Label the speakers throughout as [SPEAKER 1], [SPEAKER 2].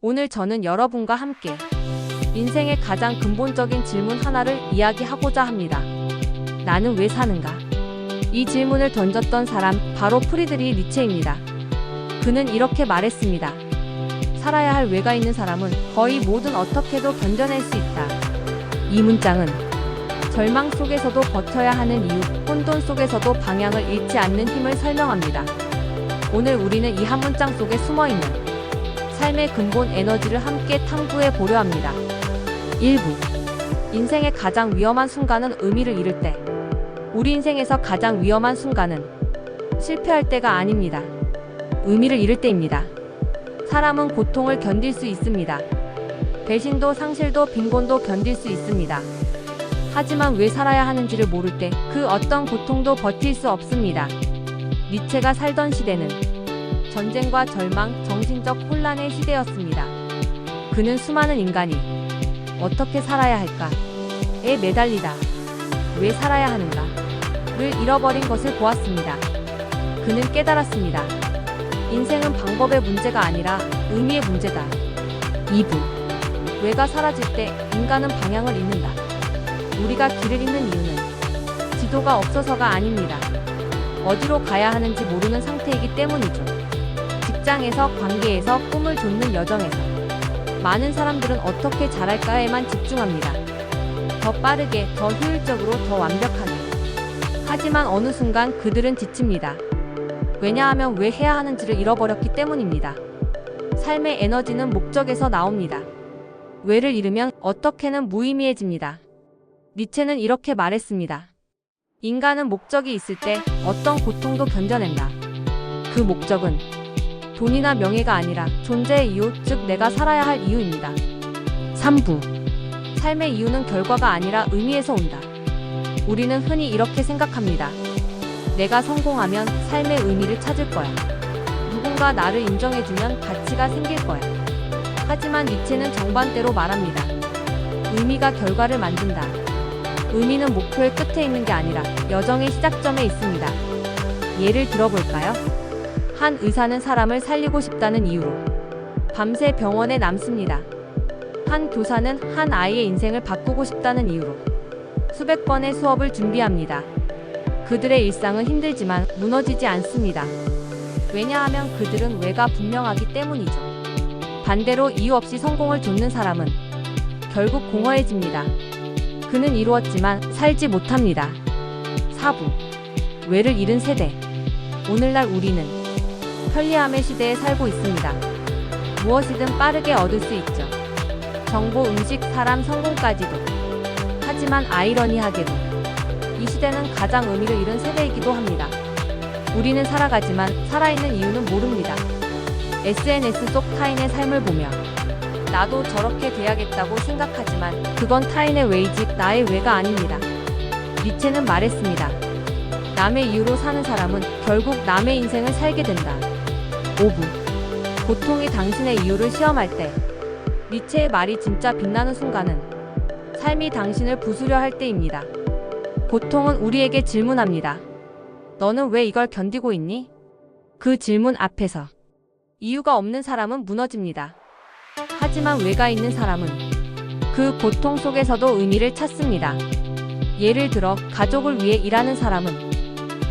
[SPEAKER 1] 오늘 저는 여러분과 함께 인생의 가장 근본적인 질문 하나를 이야기하고자 합니다. 나는 왜 사는가? 이 질문을 던졌던 사람 바로 프리드리히 니체입니다. 그는 이렇게 말했습니다. 살아야 할 왜가 있는 사람은 거의 뭐든 어떻게도 견뎌낼 수 있다. 이 문장은 절망 속에서도 버텨야 하는 이유, 혼돈 속에서도 방향을 잃지 않는 힘을 설명합니다. 오늘 우리는 이 한 문장 속에 숨어있는 삶의 근본 에너지를 함께 탐구해 보려 합니다. 1부. 인생의 가장 위험한 순간은 의미를 잃을 때. 우리 인생에서 가장 위험한 순간은 실패할 때가 아닙니다. 의미를 잃을 때입니다. 사람은 고통을 견딜 수 있습니다. 배신도 상실도 빈곤도 견딜 수 있습니다. 하지만 왜 살아야 하는지를 모를 때 그 어떤 고통도 버틸 수 없습니다. 니체가 살던 시대는 전쟁과 절망, 정신적 혼란의 시대였습니다. 그는 수많은 인간이 어떻게 살아야 할까에 매달리다 왜 살아야 하는가를 잃어버린 것을 보았습니다. 그는 깨달았습니다. 인생은 방법의 문제가 아니라 의미의 문제다. 2부. 왜가 사라질 때 인간은 방향을 잃는다. 우리가 길을 잃는 이유는 지도가 없어서가 아닙니다. 어디로 가야 하는지 모르는 상태이기 때문이죠. 직장에서, 관계에서, 꿈을 좇는 여정에서 많은 사람들은 어떻게 잘할까에만 집중합니다. 더 빠르게, 더 효율적으로, 더 완벽하게. 하지만 어느 순간 그들은 지칩니다. 왜냐하면 왜 해야 하는지를 잃어버렸기 때문입니다. 삶의 에너지는 목적에서 나옵니다. 왜를 잃으면 어떻게는 무의미해집니다. 니체는 이렇게 말했습니다. 인간은 목적이 있을 때 어떤 고통도 견뎌낸다. 그 목적은 돈이나 명예가 아니라 존재의 이유, 즉 내가 살아야 할 이유입니다. 3부. 삶의 이유는 결과가 아니라 의미에서 온다. 우리는 흔히 이렇게 생각합니다. 내가 성공하면 삶의 의미를 찾을 거야. 누군가 나를 인정해주면 가치가 생길 거야. 하지만 니체는 정반대로 말합니다. 의미가 결과를 만든다. 의미는 목표의 끝에 있는 게 아니라 여정의 시작점에 있습니다. 예를 들어볼까요? 한 의사는 사람을 살리고 싶다는 이유로 밤새 병원에 남습니다. 한 교사는 한 아이의 인생을 바꾸고 싶다는 이유로 수백 번의 수업을 준비합니다. 그들의 일상은 힘들지만 무너지지 않습니다. 왜냐하면 그들은 왜가 분명하기 때문이죠. 반대로 이유 없이 성공을 좇는 사람은 결국 공허해집니다. 그는 이루었지만 살지 못합니다. 4부. 왜를 잃은 세대. 오늘날 우리는 편리함의 시대에 살고 있습니다. 무엇이든 빠르게 얻을 수 있죠. 정보, 음식, 사람, 성공까지도. 하지만 아이러니하게도 이 시대는 가장 의미를 잃은 세대이기도 합니다. 우리는 살아가지만 살아있는 이유는 모릅니다. SNS 속 타인의 삶을 보며 나도 저렇게 돼야겠다고 생각하지만 그건 타인의 왜이지 나의 왜가 아닙니다. 니체는 말했습니다. 남의 이유로 사는 사람은 결국 남의 인생을 살게 된다. 5부. 고통이 당신의 이유를 시험할 때. 니체의 말이 진짜 빛나는 순간은 삶이 당신을 부수려 할 때입니다. 고통은 우리에게 질문합니다. 너는 왜 이걸 견디고 있니? 그 질문 앞에서 이유가 없는 사람은 무너집니다. 하지만 왜가 있는 사람은 그 고통 속에서도 의미를 찾습니다. 예를 들어 가족을 위해 일하는 사람은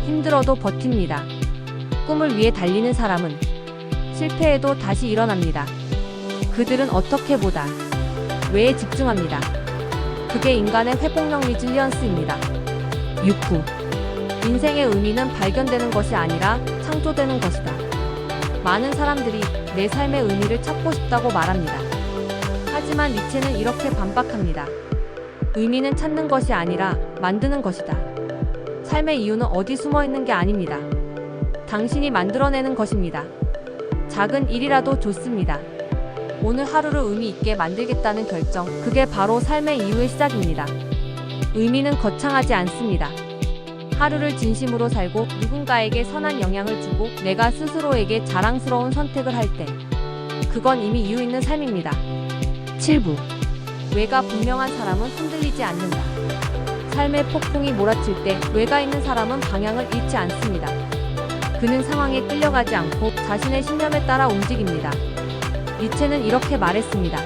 [SPEAKER 1] 힘들어도 버팁니다. 꿈을 위해 달리는 사람은 실패해도 다시 일어납니다. 그들은 어떻게 보다 왜에 집중합니다. 그게 인간의 회복력 리질리언스입니다. 6부. 인생의 의미는 발견되는 것이 아니라 창조되는 것이다. 많은 사람들이 내 삶의 의미를 찾고 싶다고 말합니다. 하지만 니체는 이렇게 반박합니다. 의미는 찾는 것이 아니라 만드는 것이다. 삶의 이유는 어디 숨어 있는 게 아닙니다. 당신이 만들어내는 것입니다. 작은 일이라도 좋습니다. 오늘 하루를 의미 있게 만들겠다는 결정, 그게 바로 삶의 이유의 시작입니다. 의미는 거창하지 않습니다. 하루를 진심으로 살고 누군가에게 선한 영향을 주고 내가 스스로에게 자랑스러운 선택을 할 때 그건 이미 이유 있는 삶입니다. 7부. 왜가 분명한 사람은 흔들리지 않는다. 삶의 폭풍이 몰아칠 때 왜가 있는 사람은 방향을 잃지 않습니다. 그는 상황에 끌려가지 않고 자신의 신념에 따라 움직입니다. 니체는 이렇게 말했습니다.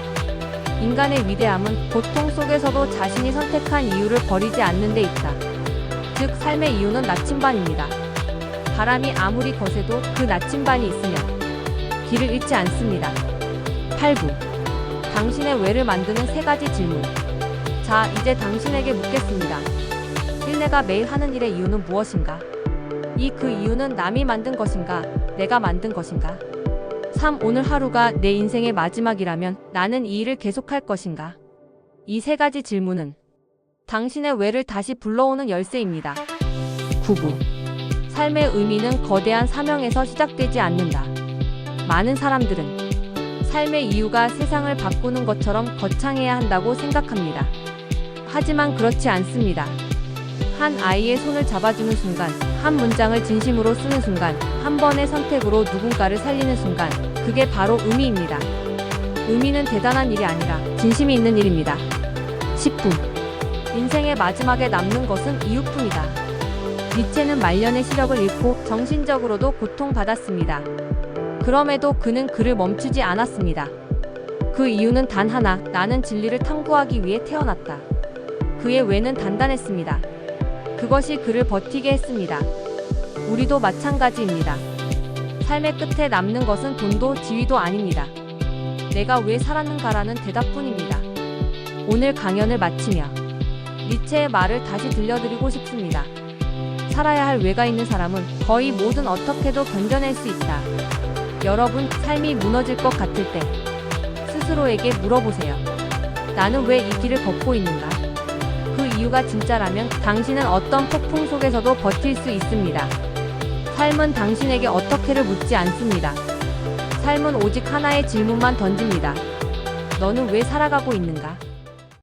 [SPEAKER 1] 인간의 위대함은 고통 속에서도 자신이 선택한 이유를 버리지 않는 데 있다. 즉, 삶의 이유는 나침반입니다. 바람이 아무리 거세도 그 나침반이 있으면 길을 잃지 않습니다. 8구. 당신의 왜를 만드는 3가지 질문. 자, 이제 당신에게 묻겠습니다. 1. 내가 매일 하는 일의 이유는 무엇인가? 2. 그 이유는 남이 만든 것인가? 내가 만든 것인가? 3. 오늘 하루가 내 인생의 마지막이라면 나는 이 일을 계속할 것인가? 이 3가지 질문은 당신의 왜를 다시 불러오는 열쇠입니다. 9구. 삶의 의미는 거대한 사명에서 시작되지 않는다. 많은 사람들은 삶의 이유가 세상을 바꾸는 것처럼 거창해야 한다고 생각합니다. 하지만 그렇지 않습니다. 한 아이의 손을 잡아주는 순간, 한 문장을 진심으로 쓰는 순간, 한 번의 선택으로 누군가를 살리는 순간, 그게 바로 의미입니다. 의미는 대단한 일이 아니라 진심이 있는 일입니다. 10구. 인생의 마지막에 남는 것은 이유뿐이다. 니체는 말년의 시력을 잃고 정신적으로도 고통받았습니다. 그럼에도 그는 글을 멈추지 않았습니다. 그 이유는 단 하나, 나는 진리를 탐구하기 위해 태어났다. 그의 왜는 단단했습니다. 그것이 그를 버티게 했습니다. 우리도 마찬가지입니다. 삶의 끝에 남는 것은 돈도 지위도 아닙니다. 내가 왜 살았는가라는 대답뿐입니다. 오늘 강연을 마치며 니체의 말을 다시 들려드리고 싶습니다. 살아야 할 왜가 있는 사람은 거의 뭐든 어떻게도 견뎌낼 수 있다. 여러분, 삶이 무너질 것 같을 때 스스로에게 물어보세요. 나는 왜 이 길을 걷고 있는가? 그 이유가 진짜라면 당신은 어떤 폭풍 속에서도 버틸 수 있습니다. 삶은 당신에게 어떻게를 묻지 않습니다. 삶은 오직 하나의 질문만 던집니다. 너는 왜 살아가고 있는가?